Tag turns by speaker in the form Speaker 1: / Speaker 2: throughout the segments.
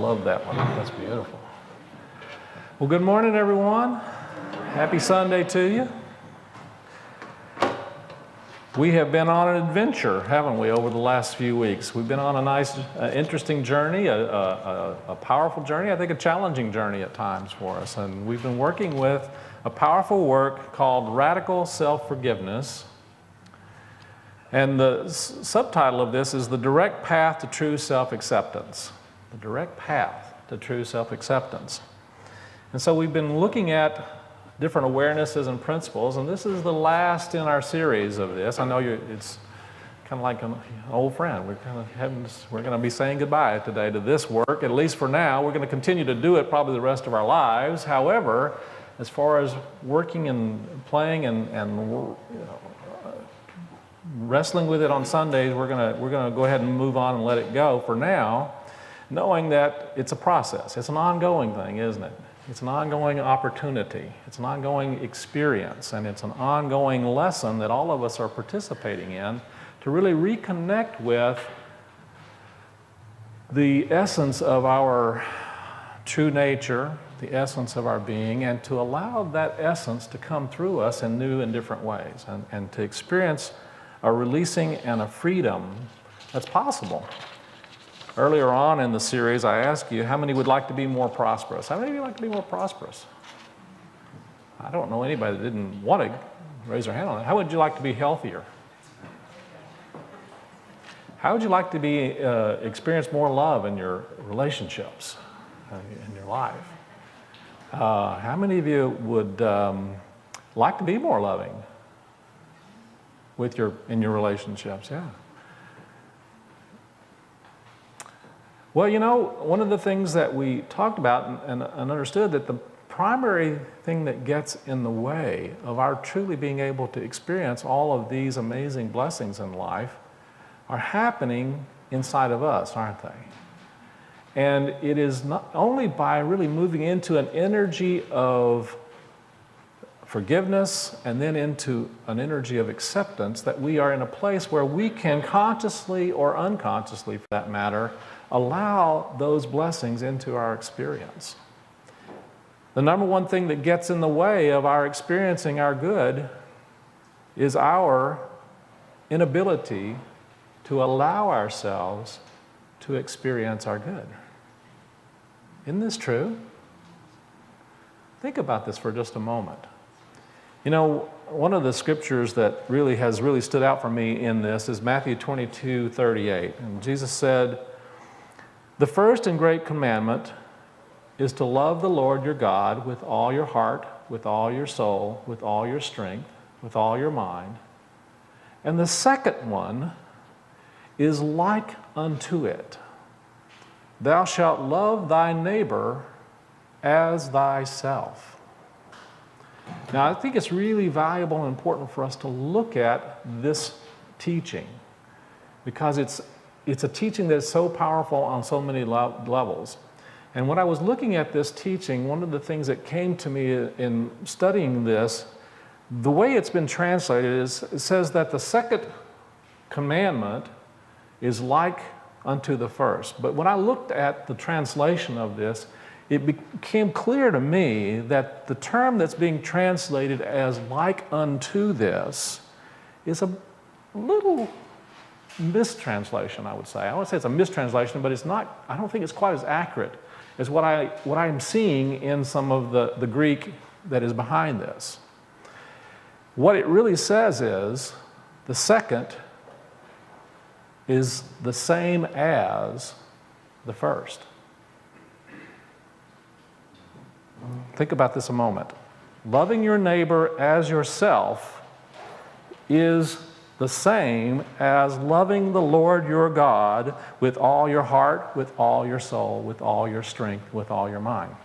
Speaker 1: love that one. That's beautiful. Well, good morning, everyone. Happy Sunday to you. We have been on an adventure, haven't we, over the last few weeks? We've been on a nice, interesting journey, a powerful journey, I think a challenging journey at times for us. And we've been working with a powerful work called Radical Self-Forgiveness. And the subtitle of this is The Direct Path to True Self-Acceptance. The Direct Path to True Self-Acceptance. And so we've been looking at different awarenesses and principles, and this is the last in our series of this. I know it's kind of like an old friend. We're going to be saying goodbye today to this work, at least for now. We're going to continue to do it probably the rest of our lives. However, as far as working and playing and wrestling with it on Sundays, we're going to go ahead and move on and let it go for now, knowing that it's a process. It's an ongoing thing, isn't it? It's an ongoing opportunity. It's an ongoing experience, and it's an ongoing lesson that all of us are participating in to really reconnect with the essence of our true nature, the essence of our being, and to allow that essence to come through us in new and different ways, and to experience a releasing and a freedom that's possible. Earlier on in the series, I asked you, how many would like to be more prosperous? How many of you like to be more prosperous? I don't know anybody that didn't want to raise their hand on that. How would you like to be healthier? How would you like to be experience more love in your relationships, in your life? How many of you would like to be more loving in your relationships? Yeah. Well, you know, one of the things that we talked about and understood that the primary thing that gets in the way of our truly being able to experience all of these amazing blessings in life are happening inside of us, aren't they? And it is not only by really moving into an energy of forgiveness and then into an energy of acceptance that we are in a place where we can consciously or unconsciously, for that matter, allow those blessings into our experience. The number one thing that gets in the way of our experiencing our good is our inability to allow ourselves to experience our good. Isn't this true? Think about this for just a moment. You know, one of the scriptures that has stood out for me in this is Matthew 22:38. And Jesus said, "The first and great commandment is to love the Lord your God with all your heart, with all your soul, with all your strength, with all your mind. And the second one is like unto it. Thou shalt love thy neighbor as thyself." Now, I think it's really valuable and important for us to look at this teaching because it's a teaching that's so powerful on so many levels. And when I was looking at this teaching, one of the things that came to me in studying this, the way it's been translated is it says that the second commandment is like unto the first. But when I looked at the translation of this, it became clear to me that the term that's being translated as like unto this is a little mistranslation, I would say. I wouldn't say it's a mistranslation, but it's not, I don't think it's quite as accurate as what I'm seeing in some of the Greek that is behind this. What it really says is the second is the same as the first. Think about this a moment. Loving your neighbor as yourself is the same as loving the Lord your God with all your heart, with all your soul, with all your strength, with all your mind.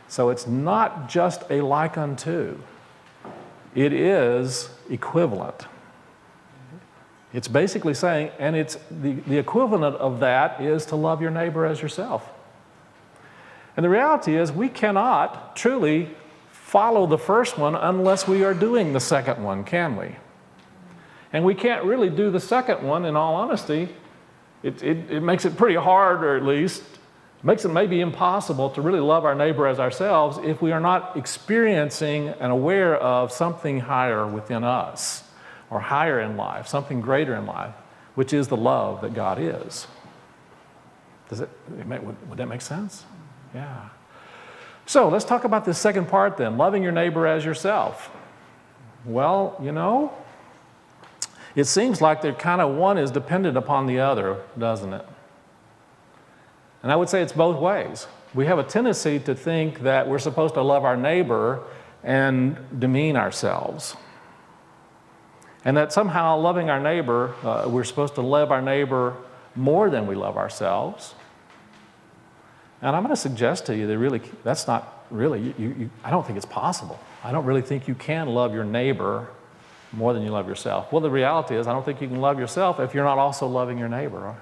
Speaker 1: So it's not just a like unto. It is equivalent. It's basically saying, and it's the equivalent of that is to love your neighbor as yourself. And the reality is we cannot truly follow the first one unless we are doing the second one, can we? And we can't really do the second one, in all honesty. It makes it pretty hard, or at least, It makes it maybe impossible to really love our neighbor as ourselves if we are not experiencing and aware of something higher within us, or higher in life, something greater in life, which is the love that God is. Would that make sense? Yeah. So let's talk about this second part then, loving your neighbor as yourself. Well, it seems like they're kind of one is dependent upon the other, doesn't it? And I would say it's both ways. We have a tendency to think that we're supposed to love our neighbor and demean ourselves. And that somehow loving our neighbor, we're supposed to love our neighbor more than we love ourselves. And I'm going to suggest to you that that's not really, I don't think it's possible. I don't really think you can love your neighbor more than you love yourself. Well, the reality is I don't think you can love yourself if you're not also loving your neighbor.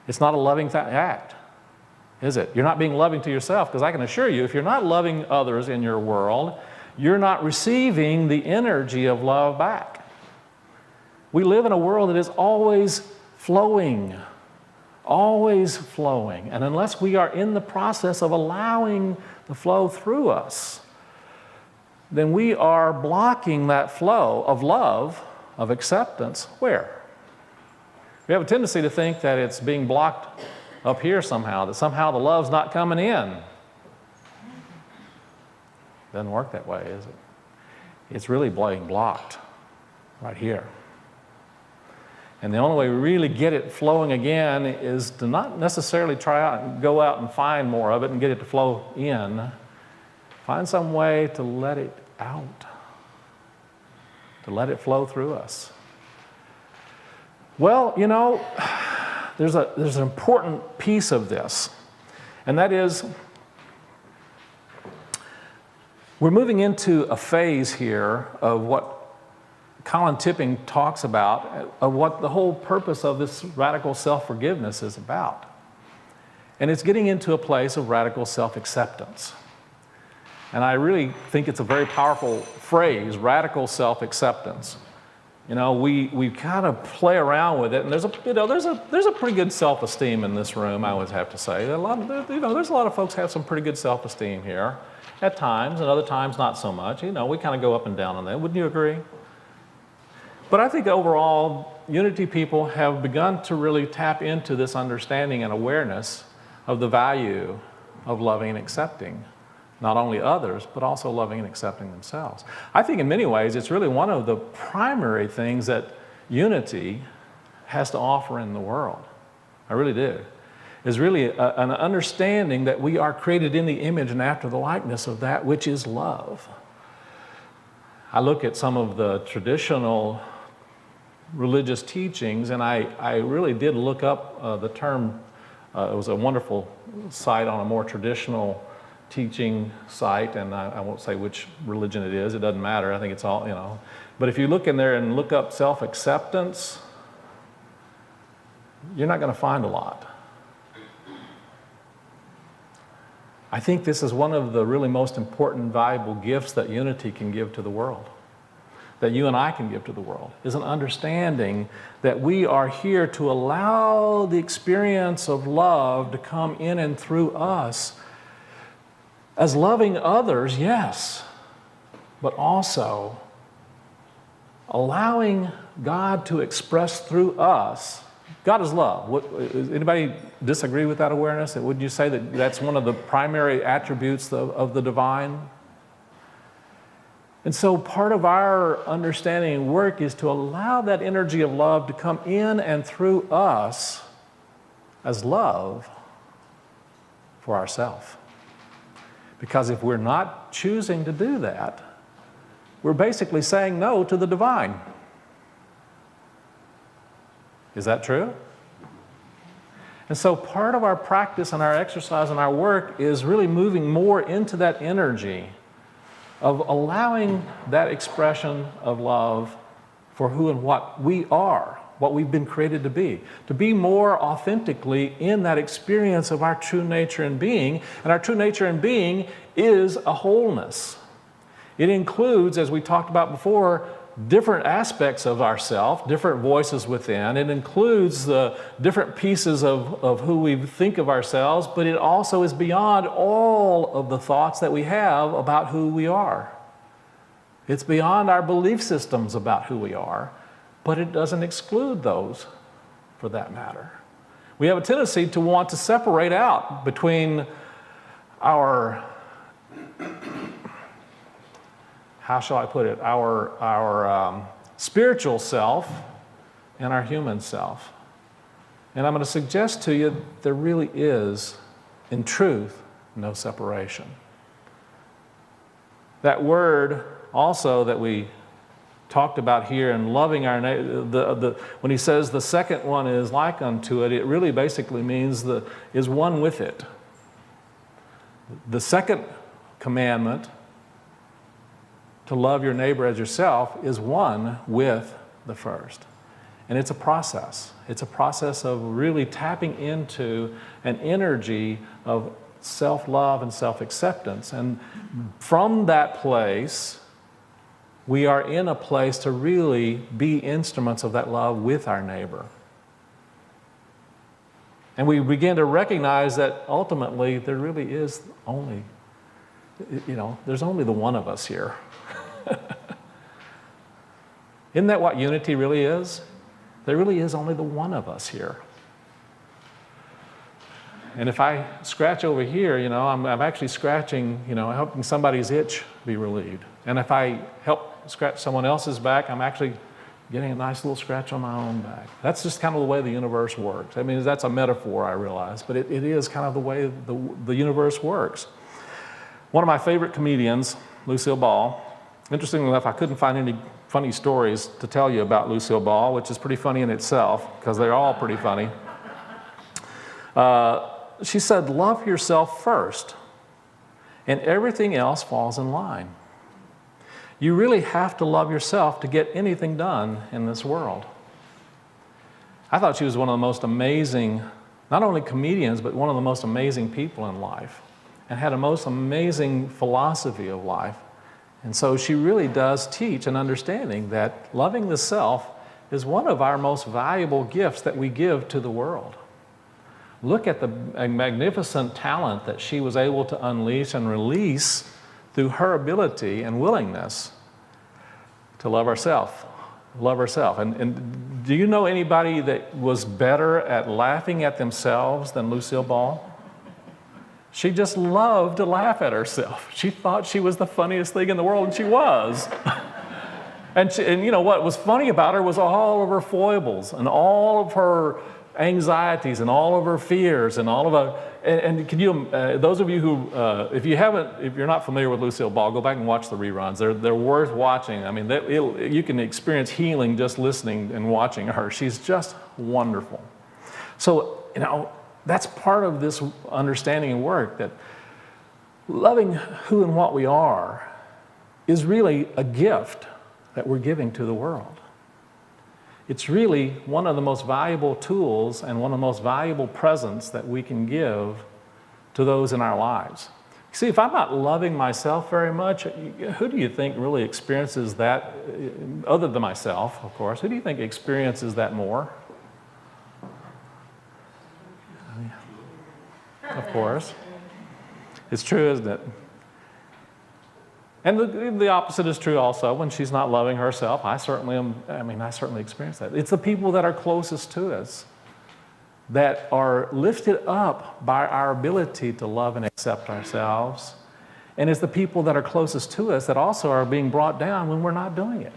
Speaker 1: It's not a loving act, is it? You're not being loving to yourself, because I can assure you, if you're not loving others in your world, you're not receiving the energy of love back. We live in a world that is always flowing, and unless we are in the process of allowing the flow through us, then we are blocking that flow of love, of acceptance. Where? We have a tendency to think that it's being blocked up here somehow, that somehow the love's not coming in. Doesn't work that way, is it? It's really being blocked right here. And the only way we really get it flowing again is to not necessarily try out and go out and find more of it and get it to flow in. Find some way to let it out, to let it flow through us. Well, there's an important piece of this, and that is we're moving into a phase here of what Colin Tipping talks about, of what the whole purpose of this radical self-forgiveness is about. And it's getting into a place of radical self-acceptance. And I really think it's a very powerful phrase, radical self-acceptance. We kind of play around with it, and there's a pretty good self-esteem in this room, I would have to say. There's a lot of folks have some pretty good self-esteem here at times, and other times not so much. We kind of go up and down on that. Wouldn't you agree? But I think overall, Unity people have begun to really tap into this understanding and awareness of the value of loving and accepting not only others, but also loving and accepting themselves. I think in many ways, it's really one of the primary things that Unity has to offer in the world. I really do. Is really an understanding that we are created in the image and after the likeness of that which is love. I look at some of the traditional religious teachings, and I really did look up the term. It was a wonderful site on a more traditional teaching site, and I won't say which religion it is. It doesn't matter. I think it's all, But if you look in there and look up self-acceptance, you're not going to find a lot. I think this is one of the really most important, valuable gifts that Unity can give to the world, that you and I can give to the world, is an understanding that we are here to allow the experience of love to come in and through us as loving others, yes, but also allowing God to express through us. God is love. Anybody disagree with that awareness? Would you say that that's one of the primary attributes of the divine? And so part of our understanding and work is to allow that energy of love to come in and through us as love for ourselves. Because if we're not choosing to do that, we're basically saying no to the divine. Is that true? And so part of our practice and our exercise and our work is really moving more into that energy of allowing that expression of love for who and what we are, what we've been created to be more authentically in that experience of our true nature and being. And our true nature and being is a wholeness. It includes, as we talked about before, different aspects of ourself, different voices within. It includes the different pieces of who we think of ourselves, but it also is beyond all of the thoughts that we have about who we are. It's beyond our belief systems about who we are, but it doesn't exclude those for that matter. We have a tendency to want to separate out between our, how shall I put it, our spiritual self and our human self. And I'm going to suggest to you there really is, in truth, no separation. That word also that we talked about here in loving our neighbor, when he says the second one is like unto it, it really basically means is one with it. The second commandment, to love your neighbor as yourself, is one with the first. And it's a process. It's a process of really tapping into an energy of self-love and self-acceptance. And from that place, we are in a place to really be instruments of that love with our neighbor. And we begin to recognize that ultimately there really is only, there's only the one of us here. Isn't that what unity really is? There really is only the one of us here. And if I scratch over here, I'm actually scratching, helping somebody's itch be relieved. And if I help scratch someone else's back, I'm actually getting a nice little scratch on my own back. That's just kind of the way the universe works. I mean, that's a metaphor, I realize, but it is kind of the way the universe works. One of my favorite comedians, Lucille Ball, interestingly enough, I couldn't find any funny stories to tell you about Lucille Ball, which is pretty funny in itself, because they're all pretty funny. She said, love yourself first, and everything else falls in line. You really have to love yourself to get anything done in this world. I thought she was one of the most amazing, not only comedians, but one of the most amazing people in life, and had a most amazing philosophy of life. And so she really does teach an understanding that loving the self is one of our most valuable gifts that we give to the world. Look at the magnificent talent that she was able to unleash and release through her ability and willingness to love herself. And do you know anybody that was better at laughing at themselves than Lucille Ball? She just loved to laugh at herself. She thought she was the funniest thing in the world, and she was. And what was funny about her was all of her foibles and all of her anxieties and all of her fears and all of her, and can you, those of you who, if you're not familiar with Lucille Ball, go back and watch the reruns. They're worth watching. I mean, you can experience healing just listening and watching her. She's just wonderful. So, that's part of this understanding and work, that loving who and what we are is really a gift that we're giving to the world. It's really one of the most valuable tools and one of the most valuable presents that we can give to those in our lives. See, if I'm not loving myself very much, who do you think really experiences that, other than myself, of course, who do you think experiences that more? Of course. It's true, isn't it? And the opposite is true also. When she's not loving herself, I certainly experience that. It's the people that are closest to us that are lifted up by our ability to love and accept ourselves. And it's the people that are closest to us that also are being brought down when we're not doing it.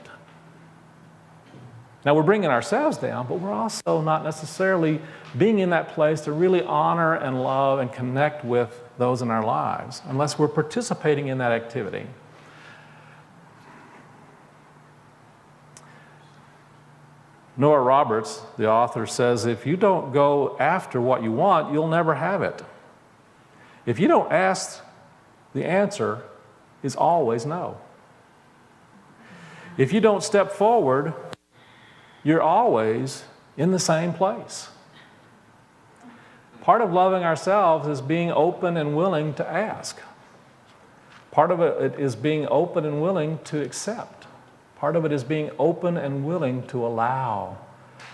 Speaker 1: Now, we're bringing ourselves down, but we're also not necessarily being in that place to really honor and love and connect with those in our lives, unless we're participating in that activity. Nora Roberts, the author, says, if you don't go after what you want, you'll never have it. If you don't ask, the answer is always no. If you don't step forward, you're always in the same place. Part of loving ourselves is being open and willing to ask. Part of it is being open and willing to accept. Part of it is being open and willing to allow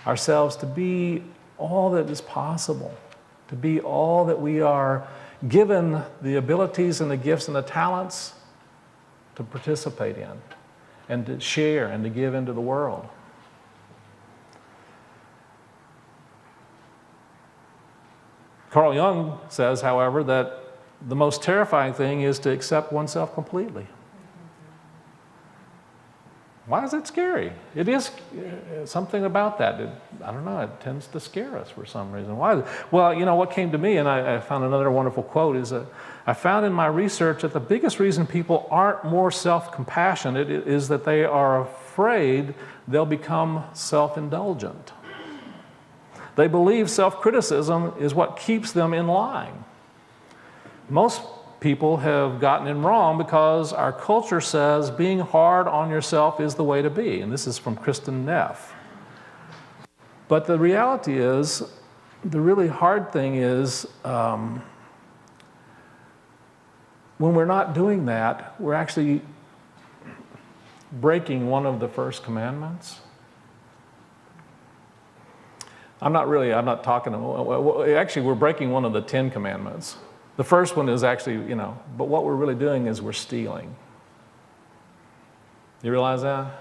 Speaker 1: ourselves to be all that is possible, to be all that we are given the abilities and the gifts and the talents to participate in and to share and to give into the world. Carl Jung says, however, that the most terrifying thing is to accept oneself completely. Why is it scary? It is something about that. I don't know, it tends to scare us for some reason. Why? Well, you know, what came to me, and I found another wonderful quote, is that I found in my research that the biggest reason people aren't more self-compassionate is that they are afraid they'll become self-indulgent. They believe self-criticism is what keeps them in line. Most people have gotten it wrong because our culture says being hard on yourself is the way to be. And this is from Kristen Neff. But the reality is, the really hard thing is, when we're not doing that, we're actually breaking one of the first commandments. I'm not talking, actually we're breaking one of the 10 commandments. The first one is actually, but what we're really doing is we're stealing. You realize that?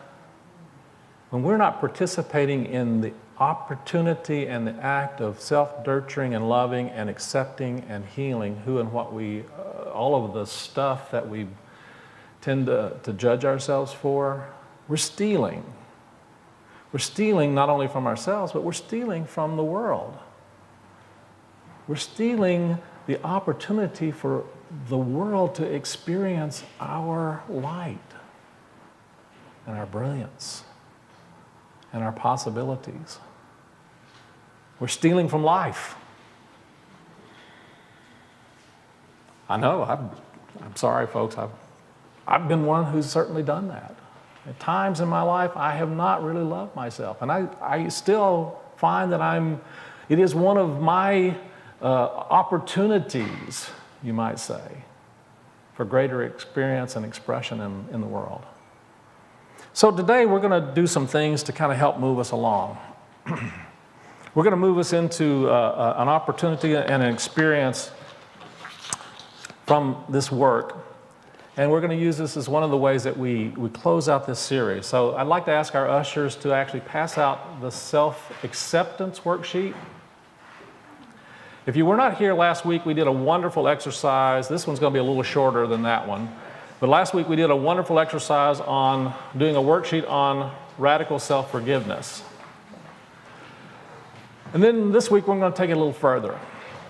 Speaker 1: When we're not participating in the opportunity and the act of self-nurturing and loving and accepting and healing who and what all of the stuff that we tend to judge ourselves for, we're stealing. We're stealing not only from ourselves, but we're stealing from the world. We're stealing the opportunity for the world to experience our light and our brilliance and our possibilities. We're stealing from life. I know, I'm sorry, folks. I've been one who's certainly done that. At times in my life, I have not really loved myself. And I still find that it is one of my opportunities, you might say, for greater experience and expression in the world. So today we're going to do some things to kind of help move us along. We're going to move us into an opportunity and an experience from this work. And we're going to use this as one of the ways that we close out this series. So I'd like to ask our ushers to actually pass out the self-acceptance worksheet. If you were not here last week, we did a wonderful exercise. This one's going to be a little shorter than that one. But last week we did a wonderful exercise on doing a worksheet on radical self-forgiveness. And then this week we're going to take it a little further.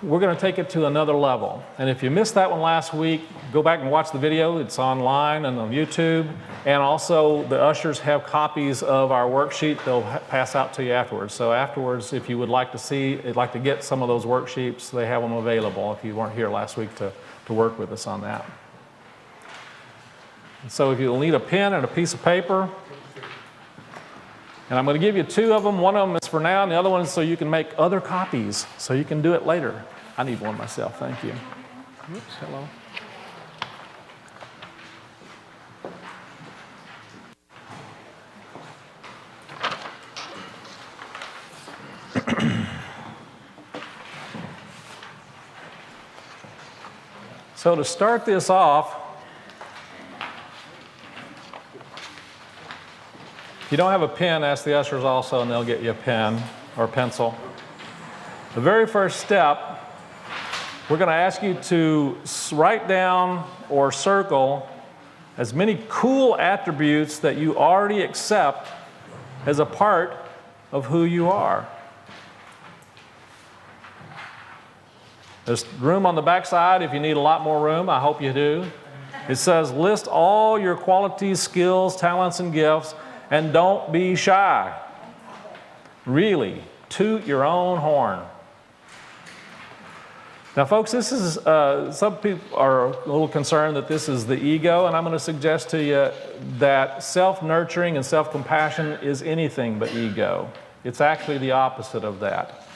Speaker 1: We're going to take it to another level. And if you missed that one last week, go back and watch the video. It's online and on YouTube. And also the ushers have copies of our worksheet they'll pass out to you afterwards. So afterwards, if you would like to get some of those worksheets, they have them available if you weren't here last week to work with us on that. So if you'll need a pen and a piece of paper, and I'm going to give you two of them. One of them is for now, and the other one is so you can make other copies, so you can do it later. I need one myself, thank you. Oops, hello. So to start this off, if you don't have a pen, ask the ushers also, and they'll get you a pen or a pencil. The very first step, we're going to ask you to write down or circle as many cool attributes that you already accept as a part of who you are. There's room on the back side if you need a lot more room. I hope you do. It says, list all your qualities, skills, talents, and gifts, and don't be shy. Really, toot your own horn. Now, folks, this is, some people are a little concerned that this is the ego, and I'm going to suggest to you that self-nurturing and self-compassion is anything but ego. It's actually the opposite of that.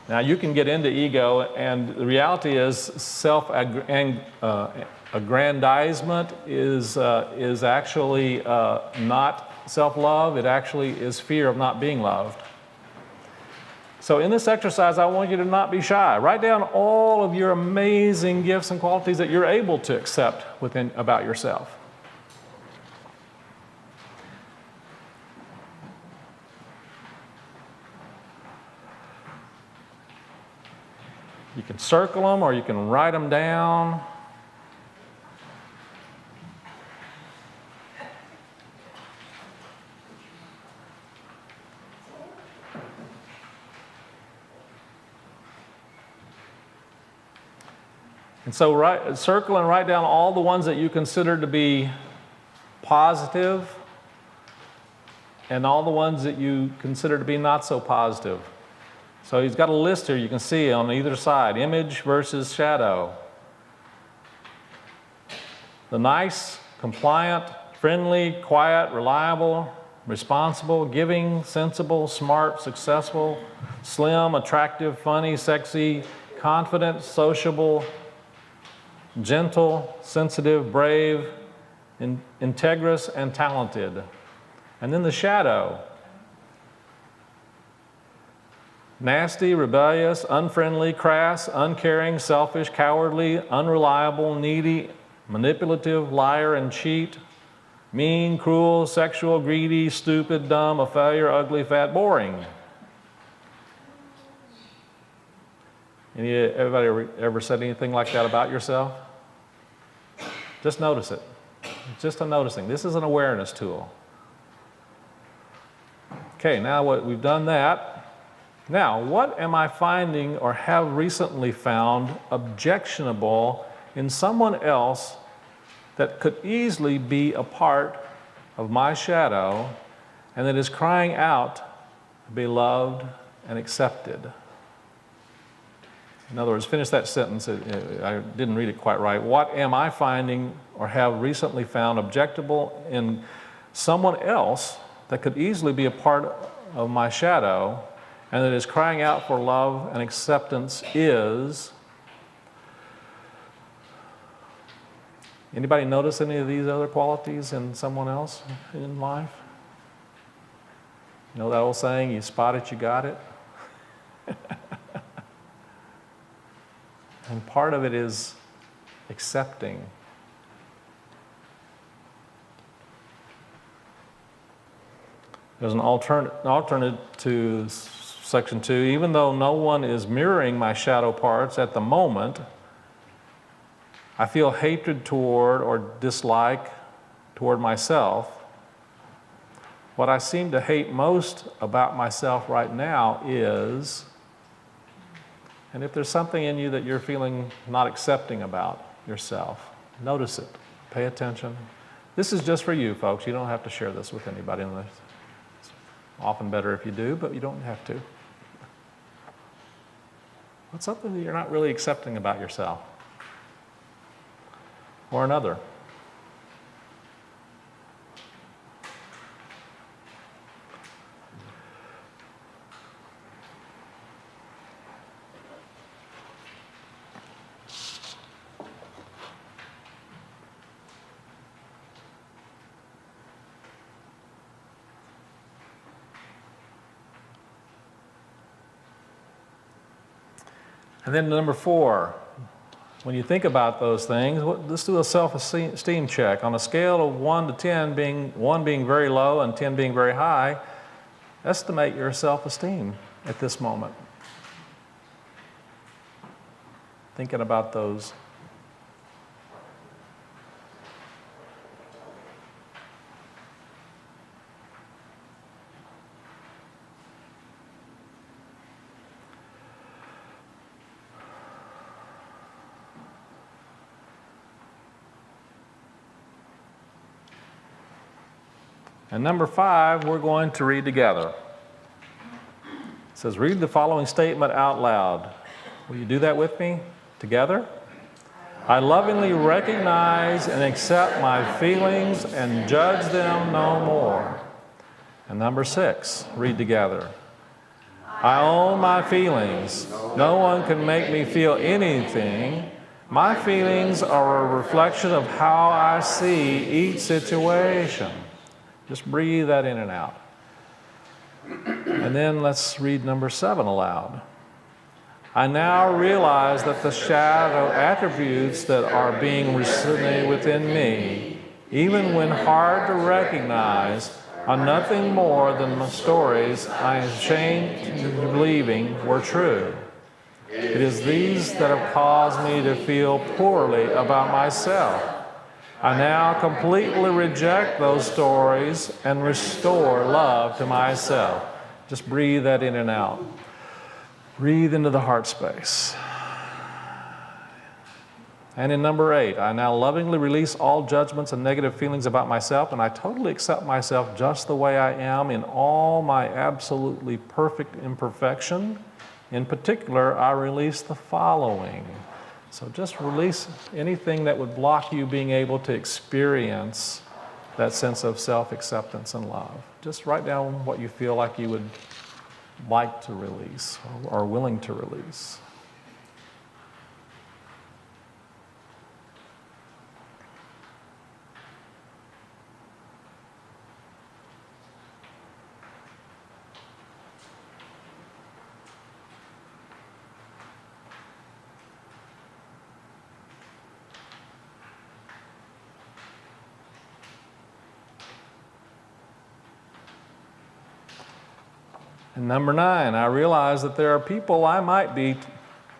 Speaker 1: Now you can get into ego, and the reality is self-aggrandizement is actually not self-love. It actually is fear of not being loved. So in this exercise, I want you to not be shy. Write down all of your amazing gifts and qualities that you're able to accept about yourself. You can circle them or you can write them down. And so circle and write down all the ones that you consider to be positive and all the ones that you consider to be not so positive. So he's got a list here you can see on either side, image versus shadow. The nice, compliant, friendly, quiet, reliable, responsible, giving, sensible, smart, successful, slim, attractive, funny, sexy, confident, sociable, gentle, sensitive, brave, integrous, and talented. And then the shadow. Nasty, rebellious, unfriendly, crass, uncaring, selfish, cowardly, unreliable, needy, manipulative, liar and cheat, mean, cruel, sexual, greedy, stupid, dumb, a failure, ugly, fat, boring. Everybody ever said anything like that about yourself? Just notice it. It's just a noticing. This is an awareness tool. Okay, now we've done that. Now, what am I finding or have recently found objectionable in someone else that could easily be a part of my shadow and that is crying out to be loved and accepted? In other words, finish that sentence. I didn't read it quite right. What am I finding or have recently found objectionable in someone else that could easily be a part of my shadow and that is crying out for love and acceptance is... Anybody notice any of these other qualities in someone else in life? You know that old saying, you spot it, you got it? And part of it is accepting. There's an alternate to section 2. Even though no one is mirroring my shadow parts at the moment, I feel hatred toward or dislike toward myself. What I seem to hate most about myself right now is... And if there's something in you that you're feeling not accepting about yourself, notice it. Pay attention. This is just for you, folks. You don't have to share this with anybody. It's often better if you do, but you don't have to. What's something that you're not really accepting about yourself? Or another? And then number 4, when you think about those things, let's do a self-esteem check. On a scale of 1 to 10, 1 being very low and 10 being very high, estimate your self-esteem at this moment. Thinking about those. And number 5, we're going to read together. It says, read the following statement out loud. Will you do that with me together? I lovingly recognize and accept my feelings and judge them no more. And number 6, read together. I own my feelings. No one can make me feel anything. My feelings are a reflection of how I see each situation. Just breathe that in and out. And then let's read number 7 aloud. I now realize that the shadow attributes that are being resonated within me, even when hard to recognize, are nothing more than the stories I am ashamed of believing were true. It is these that have caused me to feel poorly about myself. I now completely reject those stories and restore love to myself. Just breathe that in and out. Breathe into the heart space. And in number 8, I now lovingly release all judgments and negative feelings about myself, and I totally accept myself just the way I am in all my absolutely perfect imperfection. In particular, I release the following. So just release anything that would block you being able to experience that sense of self-acceptance and love. Just write down what you feel like you would like to release or are willing to release. And number 9, I realize that there are people I might be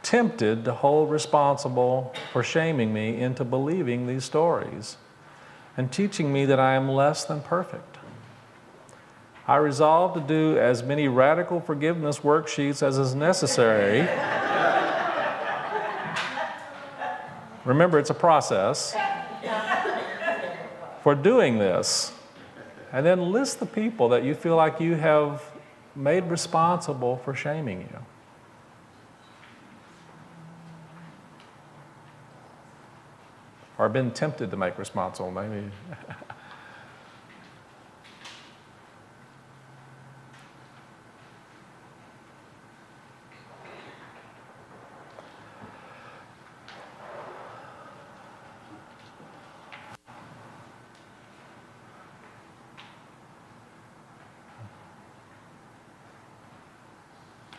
Speaker 1: tempted to hold responsible for shaming me into believing these stories and teaching me that I am less than perfect. I resolve to do as many radical forgiveness worksheets as is necessary. Remember, it's a process for doing this. And then list the people that you feel like you have made responsible for shaming you. Or been tempted to make responsible, maybe.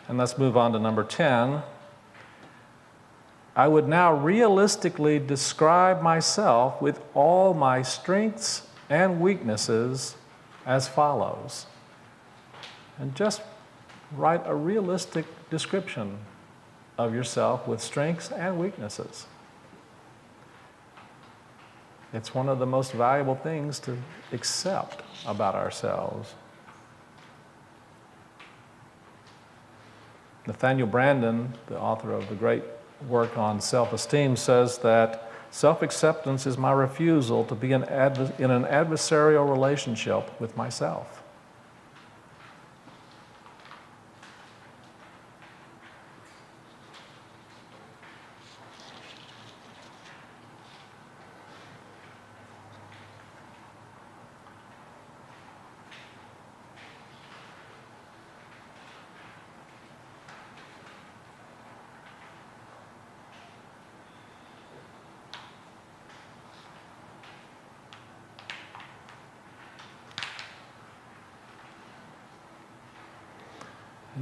Speaker 1: And let's move on to number 10. I would now realistically describe myself with all my strengths and weaknesses as follows. And just write a realistic description of yourself with strengths and weaknesses. It's one of the most valuable things to accept about ourselves. Nathaniel Branden, the author of the great work on self-esteem, says that self-acceptance is my refusal to be in an adversarial relationship with myself.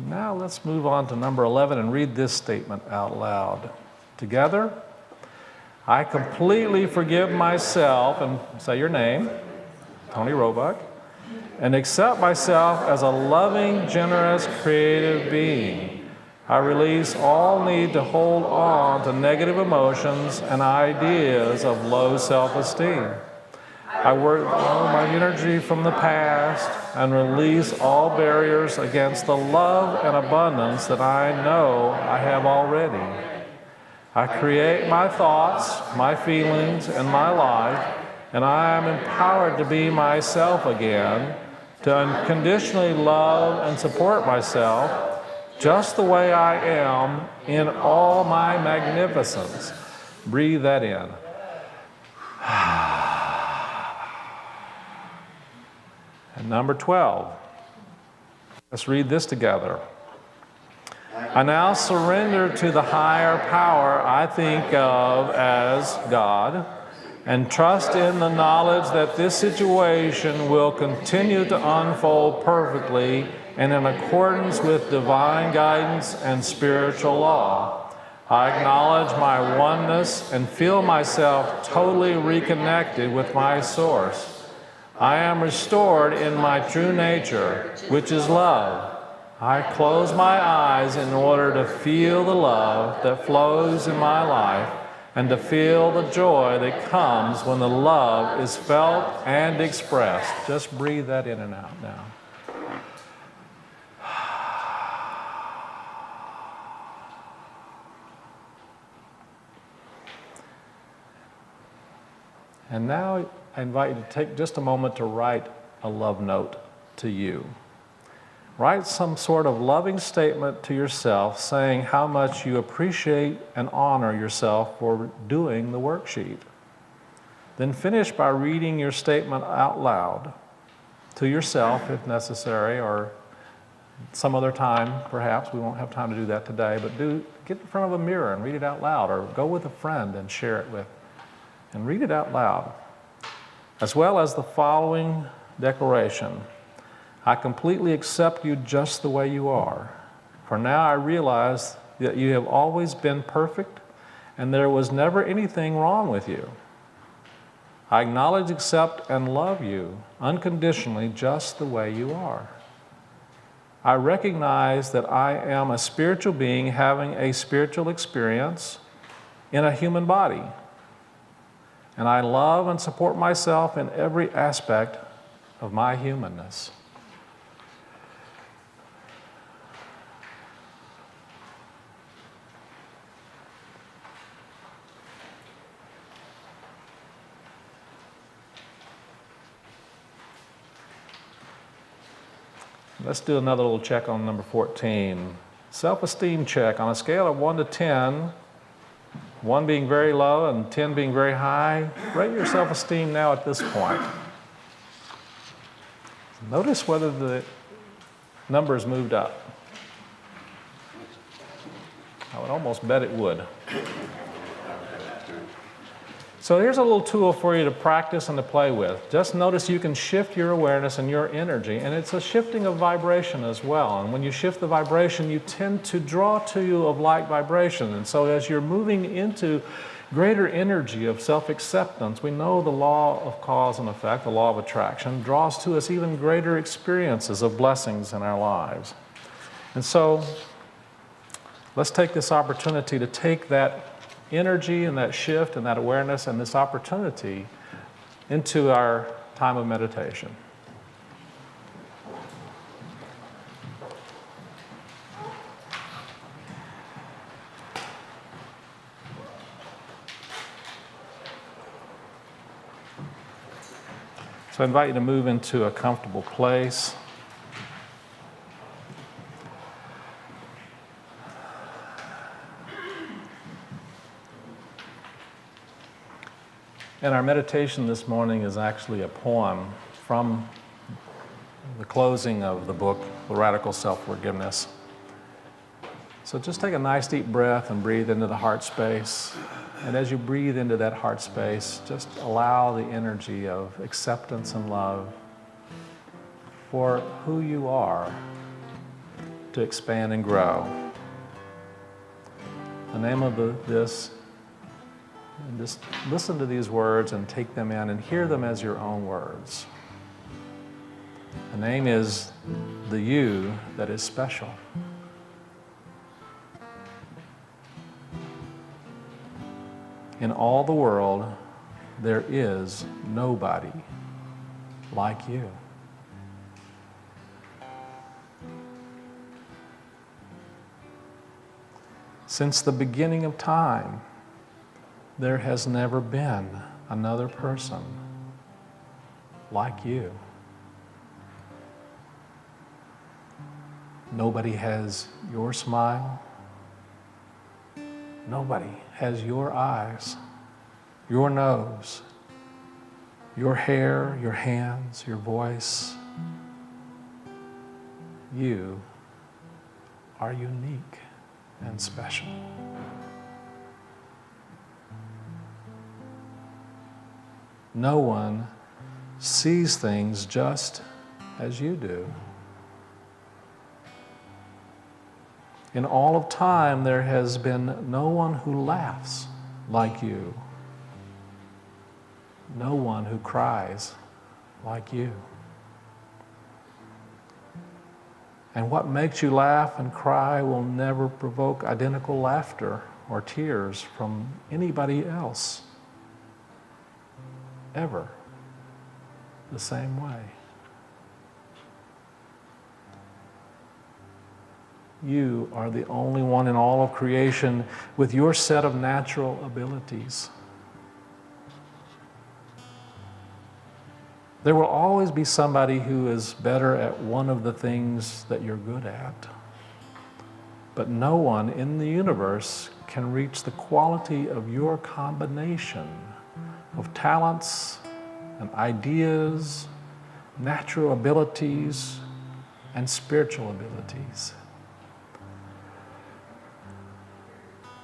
Speaker 1: Now let's move on to number 11 and read this statement out loud. Together, I completely forgive myself, and say your name, Tony Roebuck, and accept myself as a loving, generous, creative being. I release all need to hold on to negative emotions and ideas of low self-esteem. I work all my energy from the past and release all barriers against the love and abundance that I know I have already. I create my thoughts, my feelings, and my life, and I am empowered to be myself again, to unconditionally love and support myself just the way I am in all my magnificence. Breathe that in. And number 12, let's read this together. I now surrender to the higher power I think of as God and trust in the knowledge that this situation will continue to unfold perfectly and in accordance with divine guidance and spiritual law. I acknowledge my oneness and feel myself totally reconnected with my source. I am restored in my true nature, which is love. I close my eyes in order to feel the love that flows in my life and to feel the joy that comes when the love is felt and expressed. Just breathe that in and out now. And now I invite you to take just a moment to write a love note to you. Write some sort of loving statement to yourself saying how much you appreciate and honor yourself for doing the worksheet. Then finish by reading your statement out loud to yourself if necessary, or some other time perhaps. We won't have time to do that today, but get in front of a mirror and read it out loud, or go with a friend and share it with, and read it out loud. As well as the following declaration. I completely accept you just the way you are. For now I realize that you have always been perfect and there was never anything wrong with you. I acknowledge, accept, and love you unconditionally just the way you are. I recognize that I am a spiritual being having a spiritual experience in a human body. And I love and support myself in every aspect of my humanness. Let's do another little check on number 14. Self-esteem check. On a scale of 1 to 10, 1 being very low and 10 being very high, rate your self-esteem now at this point. Notice whether the numbers moved up. I would almost bet it would. So here's a little tool for you to practice and to play with. Just notice you can shift your awareness and your energy, and it's a shifting of vibration as well. And when you shift the vibration, you tend to draw to you of like vibration. And so as you're moving into greater energy of self-acceptance, we know the law of cause and effect, the law of attraction, draws to us even greater experiences of blessings in our lives. And so let's take this opportunity to take that energy and that shift and that awareness and this opportunity into our time of meditation. So I invite you to move into a comfortable place. And our meditation this morning is actually a poem from the closing of the book, The Radical Self-Forgiveness. So just take a nice deep breath and breathe into the heart space. And as you breathe into that heart space, just allow the energy of acceptance and love for who you are to expand and grow. The name of this, and just listen to these words and take them in and hear them as your own words. The name is the you that is special. In all the world, there is nobody like you. Since the beginning of time, there has never been another person like you. Nobody has your smile. Nobody has your eyes, your nose, your hair, your hands, your voice. You are unique. and special. No one sees things just as you do. In all of time, there has been no one who laughs like you. No one who cries like you. And what makes you laugh and cry will never provoke identical laughter or tears from anybody else, ever, the same way. You are the only one in all of creation with your set of natural abilities. There will always be somebody who is better at one of the things that you're good at. But no one in the universe can reach the quality of your combination of talents and ideas, natural abilities, and spiritual abilities.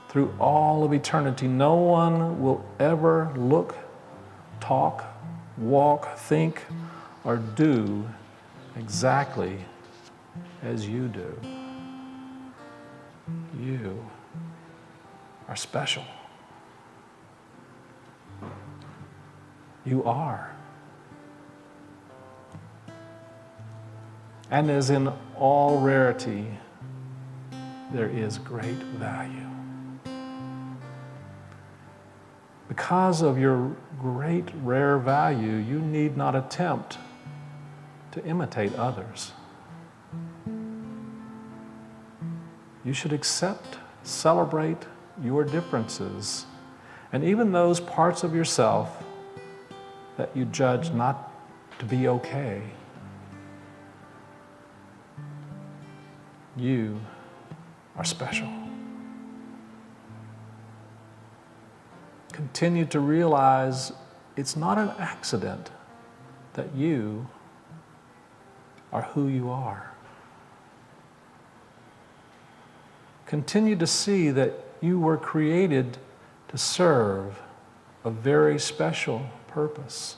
Speaker 1: Through all of eternity, no one will ever look, talk, walk, think, or do exactly as you do. You are special. You are. And as in all rarity, there is great value. Because of your great rare value, you need not attempt to imitate others. You should accept, celebrate your differences, and even those parts of yourself that you judge not to be okay. You are special. Continue to realize it's not an accident that you are who you are. Continue to see that you were created to serve a very special purpose.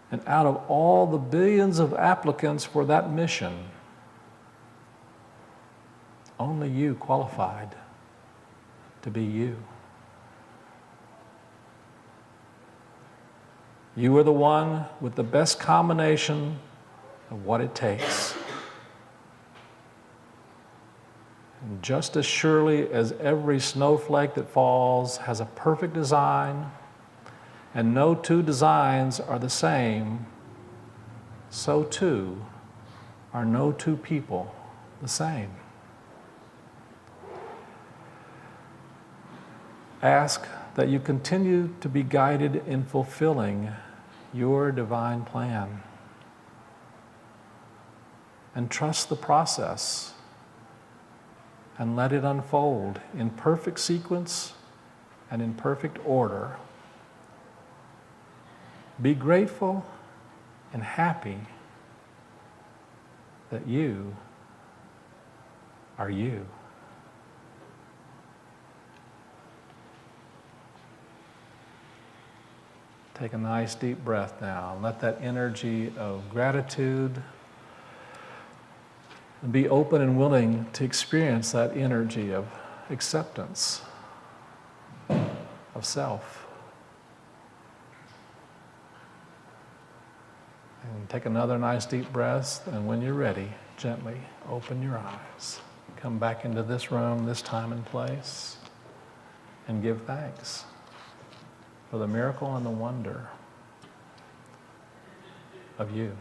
Speaker 1: And out of all the billions of applicants for that mission, only you qualified to be you. You are the one with the best combination of what it takes. And just as surely as every snowflake that falls has a perfect design, and no two designs are the same, so too are no two people the same. Ask that you continue to be guided in fulfilling your divine plan. And trust the process and let it unfold in perfect sequence and in perfect order. Be grateful and happy that you are you. Take a nice deep breath now. Let that energy of gratitude be open and willing to experience that energy of acceptance of self. And take another nice deep breath, and when you're ready, gently open your eyes. Come back into this room, this time and place, and give thanks for the miracle and the wonder of you.